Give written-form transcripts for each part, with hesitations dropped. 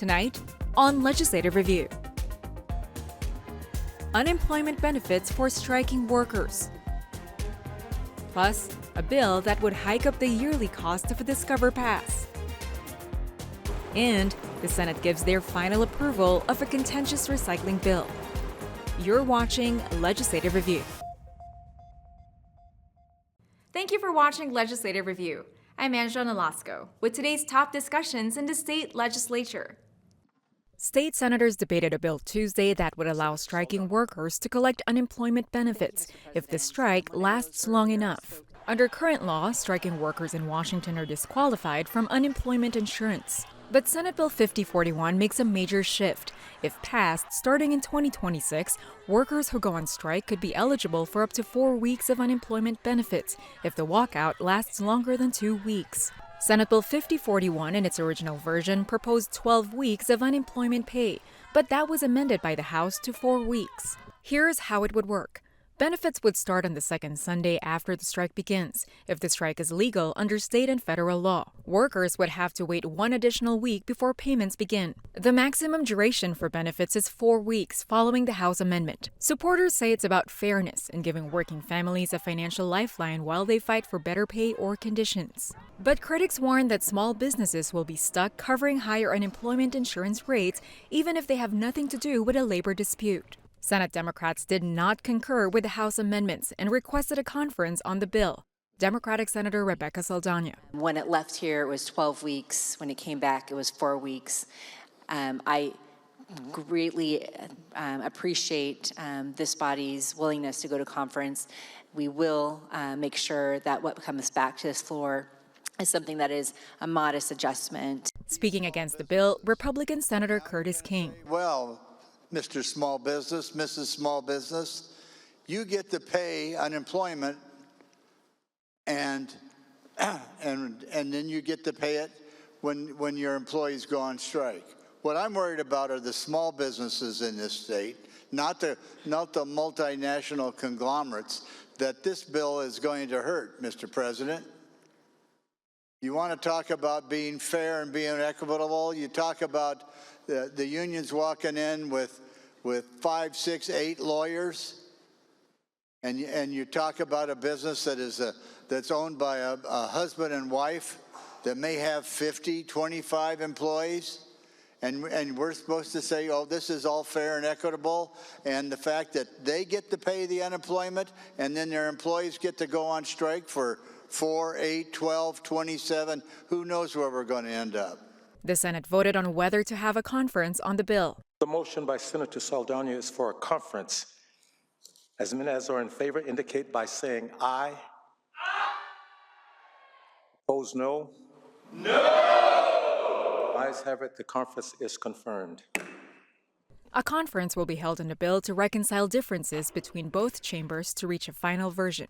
Tonight, on Legislative Review. Unemployment benefits for striking workers. Plus, a bill that would hike up the yearly cost of a Discover Pass. And the Senate gives their final approval of a contentious recycling bill. You're watching Legislative Review. Thank you for watching Legislative Review. I'm Angela Nolasco with today's top discussions in the state legislature. State senators debated a bill Tuesday that would allow striking workers to collect unemployment benefits if the strike lasts long enough. Under current law, striking workers in Washington are disqualified from unemployment insurance. But Senate Bill 5041 makes a major shift. If passed, starting in 2026, workers who go on strike could be eligible for up to 4 weeks of unemployment benefits if the walkout lasts longer than 2 weeks. Senate Bill 5041 in its original version proposed 12 weeks of unemployment pay, but that was amended by the House to 4 weeks. Here's how it would work. Benefits would start on the second Sunday after the strike begins, if the strike is legal under state and federal law. Workers would have to wait 1 additional week before payments begin. The maximum duration for benefits is 4 weeks following the House amendment. Supporters say it's about fairness and giving working families a financial lifeline while they fight for better pay or conditions. But critics warn that small businesses will be stuck covering higher unemployment insurance rates even if they have nothing to do with a labor dispute. Senate Democrats did not concur with the House amendments and requested a conference on the bill. Democratic Senator Rebecca Saldana. When it left here, it was 12 weeks. When it came back, it was 4 weeks. I greatly appreciate this body's willingness to go to conference. We will make sure that what comes back to this floor is something that is a modest adjustment. Speaking against the bill, Republican Senator Curtis King. Well, Mr. Small Business, Mrs. Small Business, you get to pay unemployment and then you get to pay it when your employees go on strike. What I'm worried about are the small businesses in this state, not the multinational conglomerates that this bill is going to hurt, Mr. President. You want to talk about being fair and being equitable? You talk about the unions walking in with 5, 6, 8 lawyers, and you talk about a business that's owned by a husband and wife that may have 50, 25 employees, and we're supposed to say, oh, this is all fair and equitable, and the fact that they get to pay the unemployment and then their employees get to go on strike for 4, 8, 12, 27, who knows where we're going to end up. The Senate voted on whether to have a conference on the bill. The motion by Senator Saldana is for a conference. As many as are in favor indicate by saying aye. Opposed, no. No! Ayes have it, the conference is confirmed. A conference will be held on the bill to reconcile differences between both chambers to reach a final version.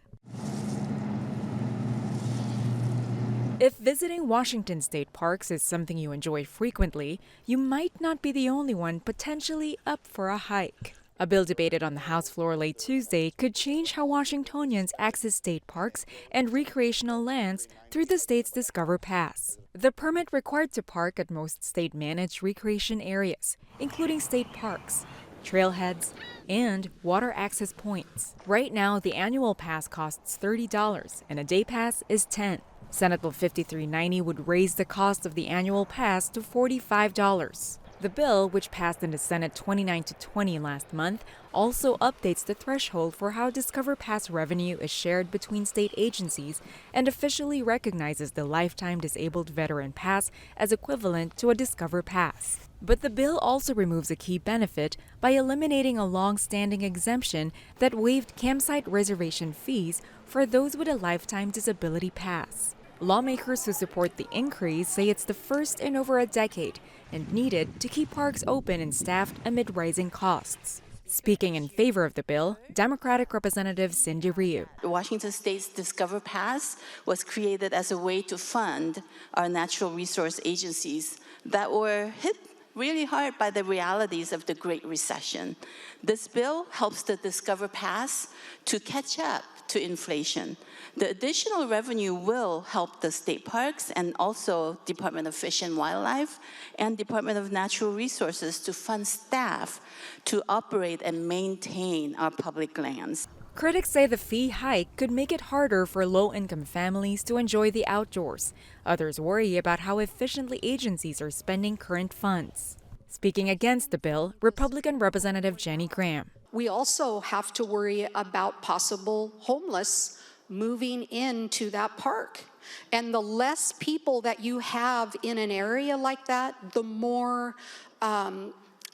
If visiting Washington state parks is something you enjoy frequently, you might not be the only one potentially up for a hike. A bill debated on the House floor late Tuesday could change how Washingtonians access state parks and recreational lands through the state's Discover Pass. The permit required to park at most state-managed recreation areas, including state parks, trailheads, and water access points. Right now, the annual pass costs $30 and a day pass is $10. Senate Bill 5390 would raise the cost of the annual pass to $45. The bill, which passed in the Senate 29-20 last month, also updates the threshold for how Discover Pass revenue is shared between state agencies and officially recognizes the Lifetime Disabled Veteran Pass as equivalent to a Discover Pass. But the bill also removes a key benefit by eliminating a long-standing exemption that waived campsite reservation fees for those with a Lifetime Disability Pass. Lawmakers who support the increase say it's the first in over a decade and needed to keep parks open and staffed amid rising costs. Speaking in favor of the bill, Democratic Representative Cindy Ryu. Washington State's Discover Pass was created as a way to fund our natural resource agencies that were hit really hard by the realities of the Great Recession. This bill helps the Discover Pass to catch up to inflation. The additional revenue will help the state parks and also Department of Fish and Wildlife and Department of Natural Resources to fund staff to operate and maintain our public lands. Critics say the fee hike could make it harder for low-income families to enjoy the outdoors. Others worry about how efficiently agencies are spending current funds. Speaking against the bill, Republican Representative Jenny Graham. We also have to worry about possible homeless moving into that park. And the less people that you have in an area like that, the more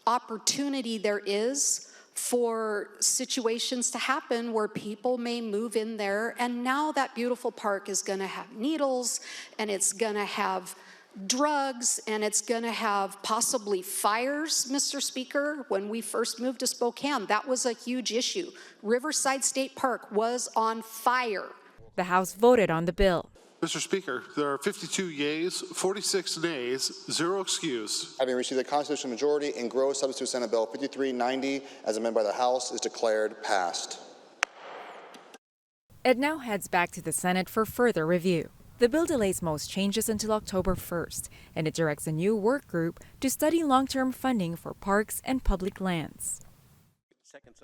opportunity there is for situations to happen where people may move in there. And now that beautiful park is going to have needles, and it's going to have drugs, and it's going to have possibly fires, Mr. Speaker. When we first moved to Spokane, that was a huge issue. Riverside State Park was on fire. The House voted on the bill. Mr. Speaker, there are 52 yeas, 46 nays, 0 excuse. Having received a constitutional majority and gross substitute Senate Bill 5390 as amended by the House is declared passed. It now heads back to the Senate for further review. The bill delays most changes until October 1st, and it directs a new work group to study long-term funding for parks and public lands.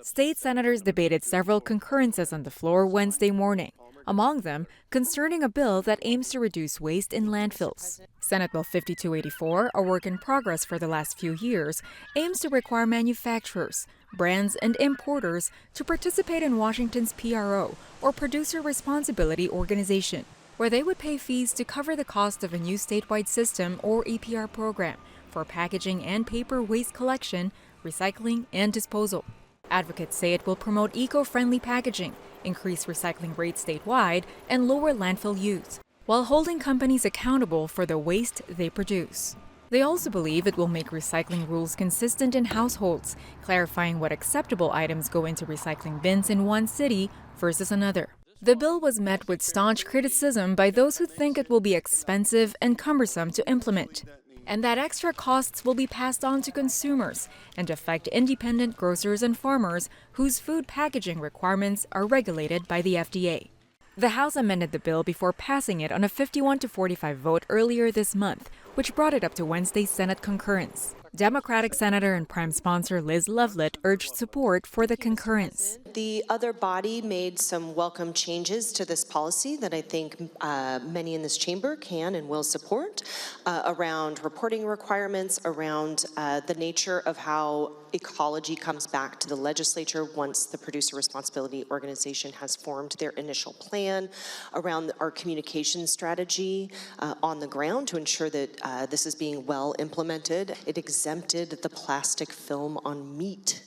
State senators debated several concurrences on the floor Wednesday morning, among them concerning a bill that aims to reduce waste in landfills. Senate Bill 5284, a work in progress for the last few years, aims to require manufacturers, brands, and importers to participate in Washington's PRO, or Producer Responsibility Organization, where they would pay fees to cover the cost of a new statewide system or EPR program for packaging and paper waste collection, recycling, and disposal. Advocates say it will promote eco-friendly packaging, increase recycling rates statewide, and lower landfill use, while holding companies accountable for the waste they produce. They also believe it will make recycling rules consistent in households, clarifying what acceptable items go into recycling bins in one city versus another. The bill was met with staunch criticism by those who think it will be expensive and cumbersome to implement, and that extra costs will be passed on to consumers and affect independent grocers and farmers whose food packaging requirements are regulated by the FDA. The House amended the bill before passing it on a 51-45 vote earlier this month, which brought it up to Wednesday's Senate concurrence. Democratic Senator and Prime Sponsor Liz Lovelit urged support for the concurrence. The other body made some welcome changes to this policy that I think many in this chamber can and will support around reporting requirements, around the nature of how ecology comes back to the legislature once the Producer Responsibility Organization has formed their initial plan, around our communication strategy on the ground to ensure that this is being well implemented. It exempted the plastic film on meat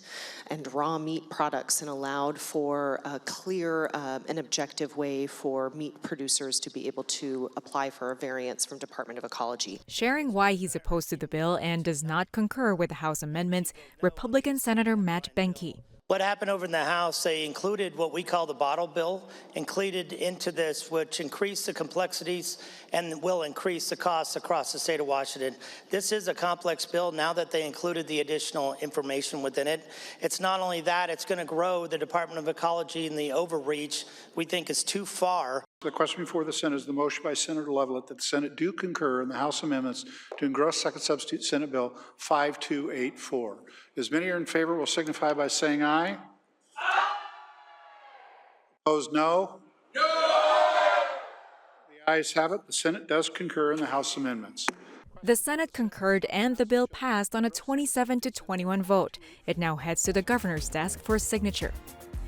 and raw meat products and allowed for a clear and objective way for meat producers to be able to apply for a variance from Department of Ecology. Sharing why he's opposed to the bill and does not concur with the House amendments, Republican Senator Matt Benke. What happened over in the House, they included what we call the bottle bill, included into this, which increased the complexities and will increase the costs across the state of Washington. This is a complex bill now that they included the additional information within it. It's not only that, it's going to grow the Department of Ecology, and the overreach we think is too far. The question before the Senate is the motion by Senator Lovelit that the Senate do concur in the House amendments to engross second substitute Senate Bill 5284. As many are in favor will signify by saying aye. Aye. Opposed, no. No. The ayes have it. The Senate does concur in the House amendments. The Senate concurred and the bill passed on a 27-21 vote. It now heads to the governor's desk for signature.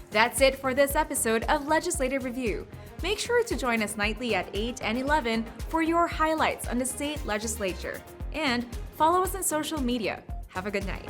That's it for this episode of Legislative Review. Make sure to join us nightly at 8 and 11 for your highlights on the state legislature. And follow us on social media. Have a good night.